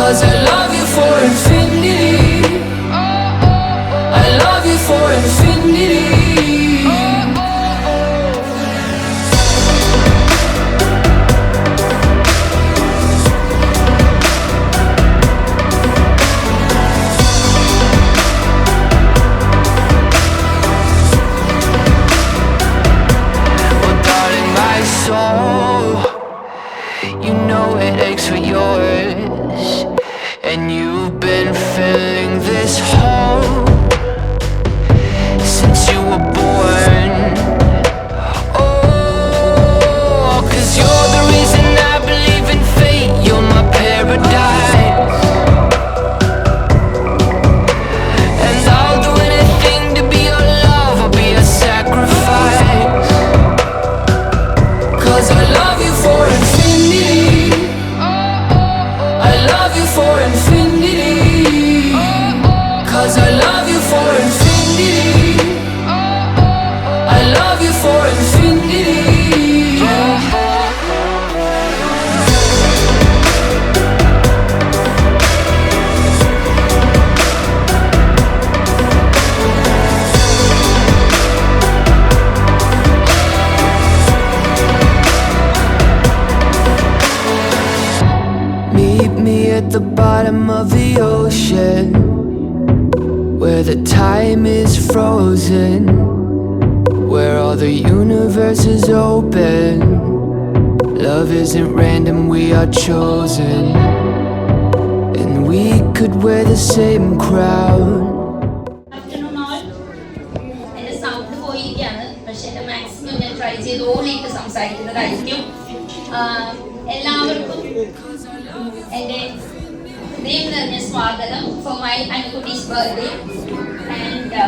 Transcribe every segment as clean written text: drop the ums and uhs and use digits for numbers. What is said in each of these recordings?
'Cause I love you for infinity. I love you for infinity. And you've been filling this hole since you were born. Oh, 'cause you're the reason I believe in fate. You're my paradise, and I'll do anything to be your love. I'll be a sacrifice, 'cause I love you for infinity. I love you for infinity. 'Cause I love you for infinity. I love you for infinity. Meet me at the bottom of the ocean, where the time is frozen, where all the universe is open. Love isn't random, we are chosen, and we could wear the same crown. Afternoon all. എൻ്റെ sound പോയിരിക്കുകയാണ്, പക്ഷെ എൻ്റെ maximum ഞാൻ try ചെയ്ത് ഓടിയിട്ട് സംസാരിക്കുന്നതായിരിക്കും. എല്ലാവർക്കും എൻ്റെ ഹൃദയം നിറഞ്ഞ സ്വാഗതം ഫോർ മൈ അനുകുട്ടീസ് ബർത്ത്ഡേ. ആൻഡ്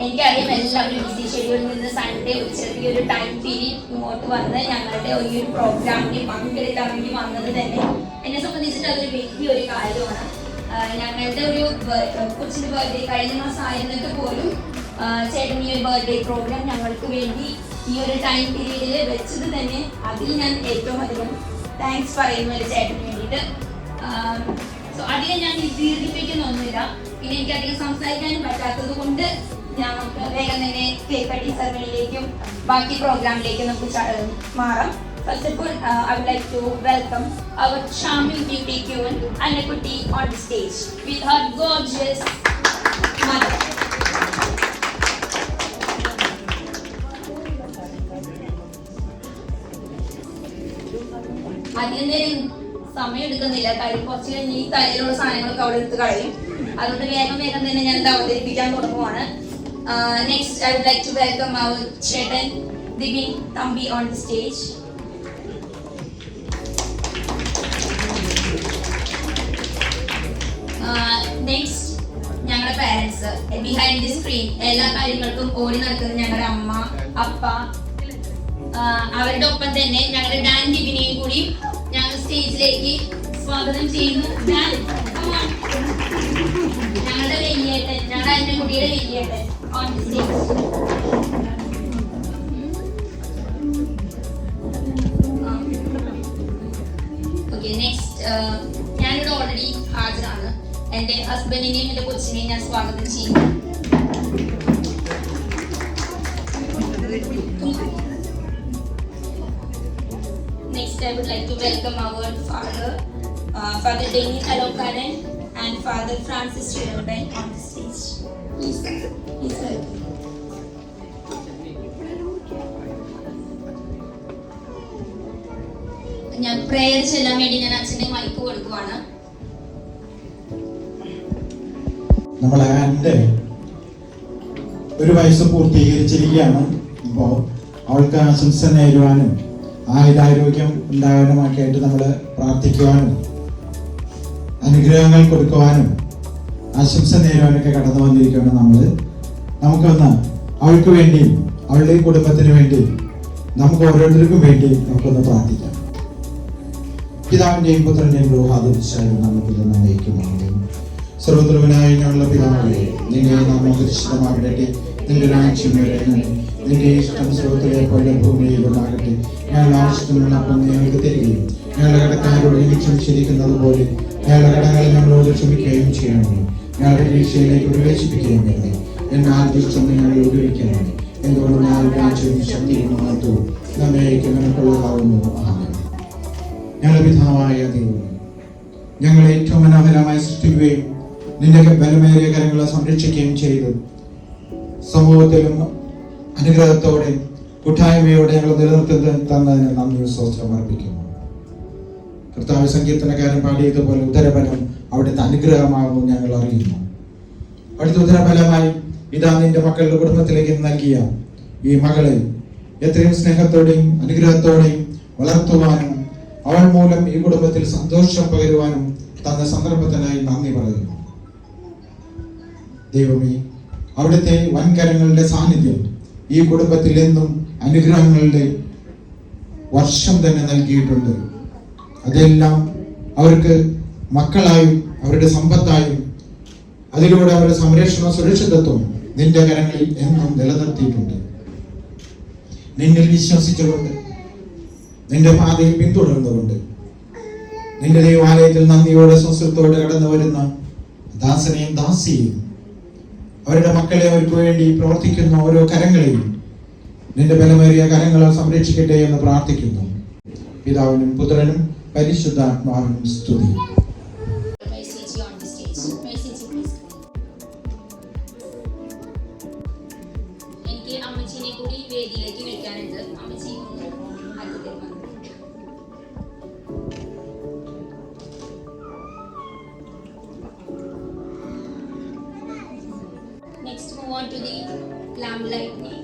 എനിക്കറിയാം എല്ലാവരും ബിസി ഷെഡ്യൂളിൽ നിന്ന് സൺഡേ ചെറിയൊരു ടൈം പീരീഡ് ഇങ്ങോട്ട് വന്ന് ഞങ്ങളുടെ ഒരു പ്രോഗ്രാമിന് പങ്കെടുക്കാൻ വേണ്ടി വന്നത് തന്നെ എന്നെ സംബന്ധിച്ചിട്ട് അതൊരു വലിയൊരു കാര്യമാണ്. ഞങ്ങളുടെ ഒരു കൊച്ചിൻ്റെ ബർത്ത്ഡേ കഴിഞ്ഞ മാസം ആയിരുന്നിട്ട് പോലും ചേട്ടൻ ഈ ഒരു ബർത്ത്ഡേ പ്രോഗ്രാം ഞങ്ങൾക്ക് വേണ്ടി ഈ ഒരു ടൈം പീരീഡിൽ വെച്ചത് തന്നെ അതിൽ ഞാൻ ഏറ്റവും അധികം താങ്ക്സ് പറയുന്നു എൻ്റെ ചേട്ടന് വേണ്ടിയിട്ട്. സോ അധികം ഞാൻ ദീർഘിപ്പിക്കുന്നൊന്നുമില്ല, പിന്നെ എനിക്ക് അധികം സംസാരിക്കാനും പറ്റാത്തത് കൊണ്ട് ഞങ്ങൾക്ക് വേഗം തന്നെ കേക്ക് കട്ടിംഗ് സെറമണിയിലേക്കും ബാക്കി പ്രോഗ്രാമിലേക്കും നമുക്ക് മാറാം. First of all, I would like to welcome our charming beauty queen, Annakutti, on the stage with her gorgeous mother. അധികം നേരം സമയം എടുക്കുന്നില്ല, കാര്യം കുറച്ച് കഴിഞ്ഞ് ഈ തലയിലുള്ള സാധനങ്ങളൊക്കെ അവിടെ എടുത്ത് കളയും. അതുകൊണ്ട് വേഗം വേഗം തന്നെ ഞാൻ ഇത് അവതരിപ്പിക്കാൻ തുടങ്ങുവാണ്. Next, I would like to welcome our ചേട്ടൻ Dibin Thampi on the stage. Next ഞങ്ങളുടെ പാരൻസ്, ബിഹൈൻഡ് ദി സ്ക്രീൻ എല്ലാ കാര്യങ്ങൾക്കും ഓടി നടക്കുന്നത് ഞങ്ങളുടെ അമ്മ, അപ്പ. അവരുടെ ഒപ്പം തന്നെ ഞങ്ങളുടെ ഡാൻ ദിബിനെയും കൂടി ഞങ്ങൾ സ്റ്റേജിലേക്ക് സ്വാഗതം ചെയ്യുന്നു. ഞങ്ങളുടെ വലിയേട്ടൻ, ഞങ്ങളുടെ അന്നക്കുട്ടിയുടെ വലിയേട്ടൻ on the stage. Okay, next ഞാനിവിടെ ഓൾറെഡി ഹാജരാണ്. എൻ്റെ ഹസ്ബൻഡിനെയും എൻ്റെ കൊച്ചിനെയും ഞാൻ സ്വാഗതം ചെയ്യുന്നു. Next, I would like to welcome our father, Father Danny Alokaran and Father Francis Chirotay on the stage. Please, please welcome. ഞാൻ പ്രേയർ ചെല്ലാൻ വേണ്ടി ഞാൻ അച്ഛൻ്റെ മൈക്ക് കൊടുക്കുവാണ്. നമ്മളെ ആൻ്റെ ഒരു വയസ്സ് പൂർത്തീകരിച്ചിരിക്കുകയാണ്. ഇപ്പോൾ അവൾക്ക് ആശംസ നേരുവാനും ആയുരാരോഗ്യം ഉണ്ടാകാനുമൊക്കെ ആയിട്ട് നമ്മൾ പ്രാർത്ഥിക്കുവാനും അനുഗ്രഹങ്ങൾ കൊടുക്കുവാനും ആശംസ നേരുവാനൊക്കെ കടന്നു വന്നിരിക്കുകയാണ്. നമുക്കൊന്ന് അവൾക്ക് വേണ്ടി, അവളുടെ കുടുംബത്തിന് വേണ്ടി, നമുക്ക് ഓരോരുത്തർക്കും വേണ്ടി നമുക്കൊന്ന് പ്രാർത്ഥിക്കാം. പിതാവിൻ്റെയും പുത്രൻ്റെയും റൂഹാദിച്ചായി നമുക്കിത് നയിക്കുന്നുണ്ട്. സർവ്വതൃവനായ ഞങ്ങളുടെ പിതാവേ, നിന്റെ നാമം പരിശുദ്ധമാകട്ടെ, നിന്റെ രാജ്യം വരണമേ, നിന്റെ ഇഷ്ടം സ്രോതത്തിലെ പോലെ ഭൂമിയിലുണ്ടാകട്ടെ. ഞങ്ങൾ ആവശ്യത്തിനുള്ള അപ്പം ഞങ്ങൾക്ക് തരികയും ഞങ്ങളുടെ കടക്കാരോട് ക്ഷമിച്ചിരിക്കുന്നത് പോലെ ഞങ്ങളുടെ കടങ്ങളെ ഞങ്ങളോട് ക്ഷമിക്കുകയും ചെയ്യണമേ. ഞങ്ങളുടെ പരീക്ഷയിലേക്ക് പ്രവേശിപ്പിക്കുകയും വേണ്ടേ. എന്നാൽ ദുഷ്ടം ഞങ്ങൾ ഉപയോഗിക്കണമേ. എന്തുകൊണ്ട് ഞാൻ രാജ്യവും ശക്തിയും മഹത്വവും നമ്മേക്ക് നിനക്കുള്ളതാവുന്നു. ആമേൻ. ഞങ്ങളുടെ പിതാവായ ദൈവമേ, ഞങ്ങളെ ഏറ്റവും മനോഹരമായി സൃഷ്ടിക്കുകയും നിന്റെ ബലമേറിയ കരങ്ങളെ സംരക്ഷിക്കുകയും ചെയ്തു സമൂഹത്തിലും അനുഗ്രഹത്തോടെ കൂട്ടായ്മയോടെ ഞങ്ങൾ നിലനിർത്തുന്നതിന് നന്ദി സ്തോത്രം അർപ്പിക്കുന്നു. കർത്താവ് സങ്കീർത്തനക്കാരൻ പാടിയതുപോലെ ഉദരബലം അവിടുത്തെ അനുഗ്രഹമാകുന്നു ഞങ്ങൾ അറിയുന്നു. അവിടുത്തെ ഉദരബലമായി ഇതാ നിന്റെ മക്കളുടെ കുടുംബത്തിലേക്ക് നൽകിയ ഈ മകളെ എത്രയും സ്നേഹത്തോടെയും അനുഗ്രഹത്തോടെയും വളർത്തുവാനും അവൾ മൂലം ഈ കുടുംബത്തിൽ സന്തോഷം പകരുവാനും തന്ന സന്ദർഭത്തിനായി നന്ദി പറയുന്നു. ദൈവമേ, അവിടുത്തെ വൻകരങ്ങളുടെ സാന്നിധ്യം ഈ കുടുംബത്തിൽ എന്നും അനുഗ്രഹങ്ങളുടെ വർഷം തന്നെ നൽകിയിട്ടുണ്ട്. അതെല്ലാം അവർക്ക് മക്കളായും അവരുടെ സമ്പത്തായും അതിലൂടെ അവരുടെ സംരക്ഷണ സുരക്ഷിതത്വം നിന്റെ കരങ്ങളിൽ എന്നും നിലനിർത്തിയിട്ടുണ്ട്. നിന്നിൽ വിശ്വസിച്ചുകൊണ്ട് നിന്റെ പാതയിൽ പിന്തുടർന്നുകൊണ്ട് നിന്റെ ദൈവാലയത്തിൽ നന്ദിയോടെ സംസ്കൃതത്തോടെ കടന്നു വരുന്ന ദാസനെയും ദാസിയെയും അവരുടെ മക്കളെ അവർക്ക് വേണ്ടി പ്രവർത്തിക്കുന്ന ഓരോ കരങ്ങളെയും നിന്റെ ബലമേറിയ കരങ്ങളാൽ സംരക്ഷിക്കട്ടെ എന്ന് പ്രാർത്ഥിക്കുന്നു. പിതാവിനും പുത്രനും പരിശുദ്ധാത്മാവിനും സ്തുതി. എനിക്ക് അമ്മച്ചിനെ കൂടി വേദിയിലേക്ക് വിളിക്കാനുണ്ട്. അമ്മച്ചി next move on to the lamp lightning.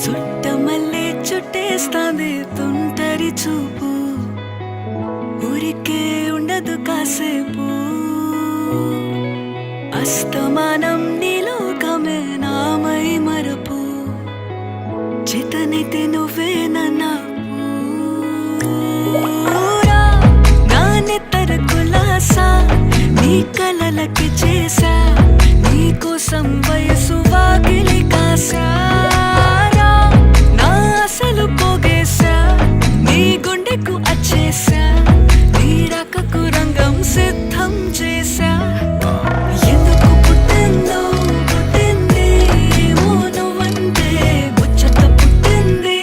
Chuttamalle చుట్టేస్తాంది తుంటరి చూపు, ఊరికే ఉండదు కాసేపు, అస్తమానం నీలోకమే నామై మరపు, చితనైతే నువ్వే నన్నా నానెత్తర కులాసా నీ కలలకి చేసా, నీ కోసం వయసు వాకిలి కాసా, పోగేశా నీ గుండెకు అచ్చేసా, నీ రకకు రంగం సిద్ధం చేశా. ఎందుకు పుట్టిందో పుట్టింది ఏమో నువ్వంటే ముచ్చట పుట్టింది,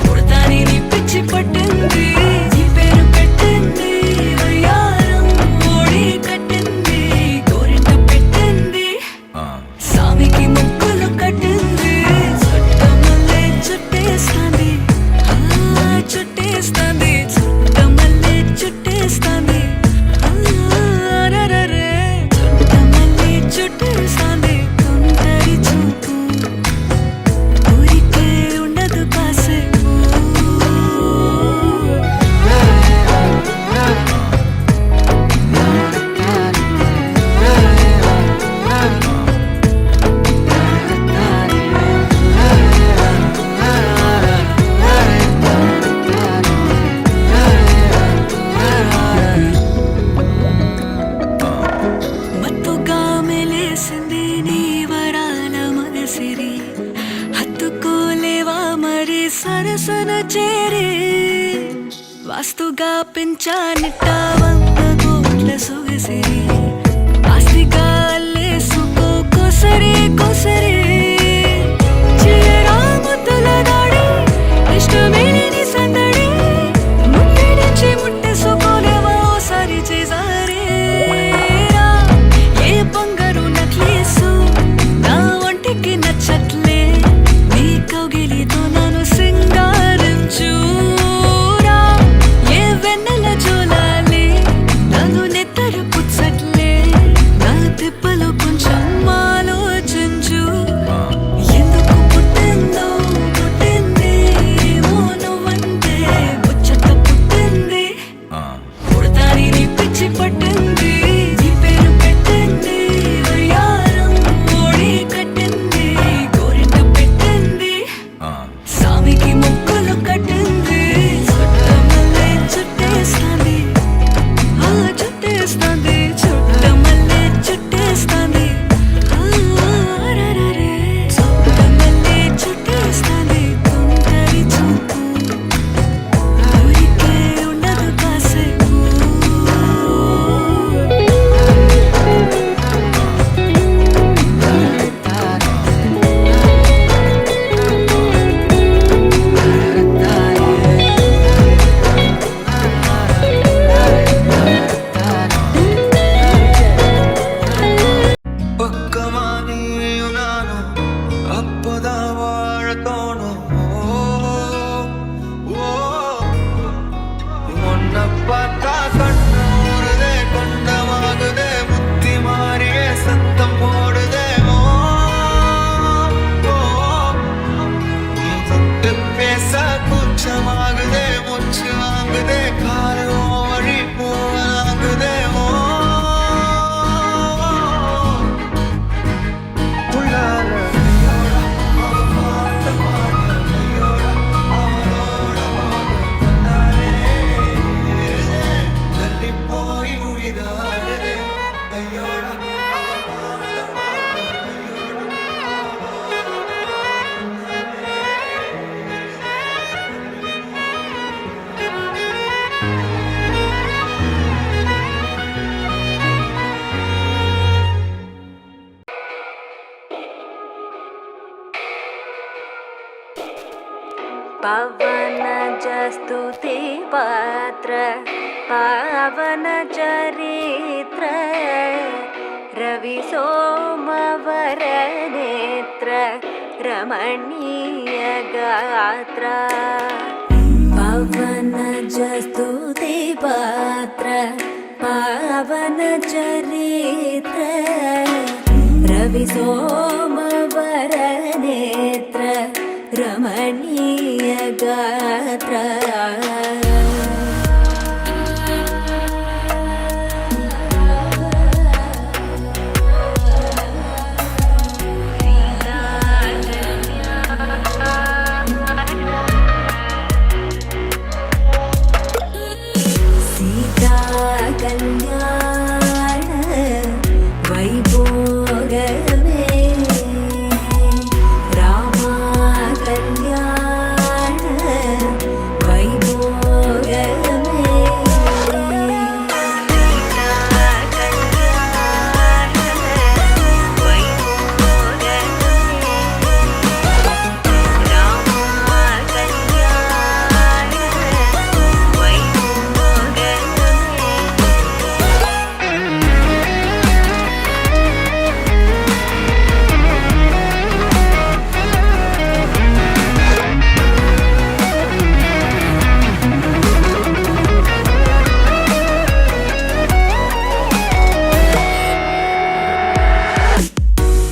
పుడతాని నీ పిచ్చి పట్టింది, నీ పేరు పెట్టింది వయ్యారం ఓడి కట్టింది, గోరింట పెట్టింది, సామి చేరి వాస్తుగా పెంచానిట్ట 100 కోట్ల సొగసిరి ఆస్తిగా అల్లేసుకో కొసరి కొసరి చీరా ముద్దుల దాడి ఇష్టమేని సందడి ముట్టడించి ముట్టేసుకోలేవా ఓసారి చేసారే ఏ బంగారు నక్లీసు నా ఒంటికి నచ్చట్లే నీ కౌగిలితో నన్ను సింగారించురా ఏ వెన్నెల జోలాలి నన్ను నెత్తరు పుచ్చట్లే నా తిప్పలో కొంచెం ఆలోచించు ఎందుకు పుట్టిందో పుట్టింది ఏమో నువ్వంటే ముచ్చట పుట్టింది పుడతాని నీ పిచ్చి పట్టింది నీ పేరు పెట్టింది వయ్యారం ఓడి కట్టింది గోరింట పెట్టింది సామికి ముక్కులు కట్టింది చుట్టమల్లే చుట్టేస్తాంది ఆ చుట్టేస్తాంది చుట్టమల్లే చుట్టేస్తాంది రరరే చుట్టమల్లే చుట్టేస్తాంది తుంటరి చూపు ఊరికే ఉండదు కాసేపు ಪಕ್ಕಮಾನಿಯು ನಾನು ಅಪ್ಪದ ವಾಳತೋನು ಮೊನ್ನಪ್ಪ ಕಣ್ಣೂರದೆ ಕೊಂಡವಾಗದೆ ಮುತ್ತಿ ಮಾರಿಗೆ ಸತ್ತಂ ಓಡದೆ ಸತ್ತು பேச கூச்சமாகுதே மூச்சு வாங்குதே கால வழி போவாங்குதே పవన జస్తుతి పాత్ర పావన చరిత్ర రవి సోమవర నేత్ర రమణీయ గాత్ర పవన జస్తుతి పాత్ర పావన చరిత్ర రవి సోమవర నేత్ర రమణీయ గాత్ర సీతా కళ్యాణ వైభోగమే రామ కళ్యాణ వైభోగమే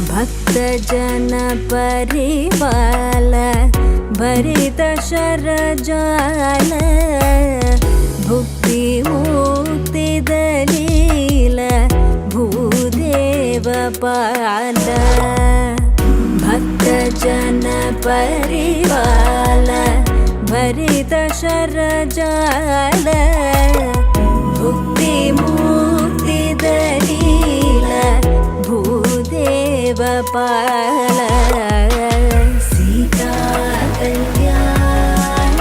भक्तजन परिवाल भरित शरजाल भुक्ति मुक्ति दलील भूदेव पाल भक्तजन परिवाल भरित शरजाल भुक्ति मुक्ति दलील भूदेव पाल सीता कल्याण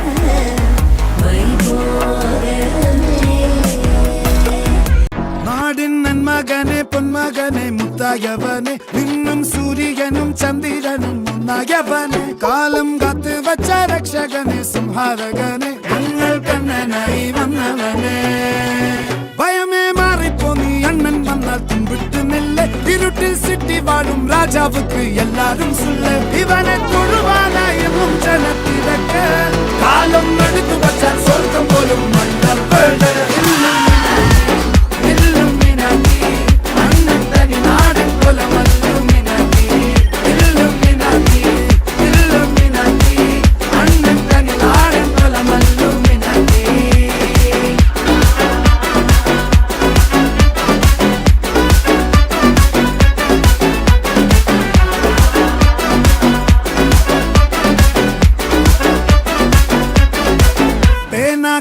മകനെ പൊന്മകനെ മുത്തായവനെ നിന്നും സൂര്യനും ചന്ദ്രനും ഒന്നായവനെ കാലം കാത്ത് വച്ച രക്ഷകനെ സംഹാരകനെ ഞങ്ങൾ കണ്ണനായി വന്നവനെ ഭയമേ മാറിപ്പോ നീ അണ്ണൻ വന്നാൽ തുമ്പിട്ട് നെല്ല് ഇരുട്ടിൽ സിറ്റി വാഴും രാജാവുക്ക് എല്ലാരും സുല്ല് ഇവനെ തൊഴുവാനായും ജനത്തിരക്ക് കാലം എടുത്തു വച്ചാൽ സ്വർഗം പോലും മണ്ണൽ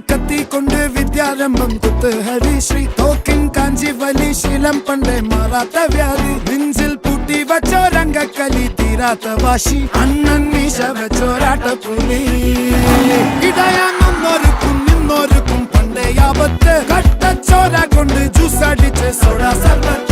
കത്തിക്കൊണ്ട് വിദ്യാരംഭം കുത്ത് ഹരിശ്രീ തോക്കിൻ കാഞ്ചി വലി ശീലം പണ്ടേ മാറാത്ത വ്യാധി നെഞ്ചിൽ പൂട്ടി വച്ചോരംഗക്കലി തീരാത്ത വാശി അണ്ണൻ മീശ വെച്ചോരാട്ട പുലി ഇടയാങ്ങൊന്നൊരുക്കും നിന്നൊരുക്കും പണ്ടേ ആപത്ത് കട്ടച്ചോര കൊണ്ട് ജ്യൂസ് അടിച്ച് സോഡ സർബത്ത്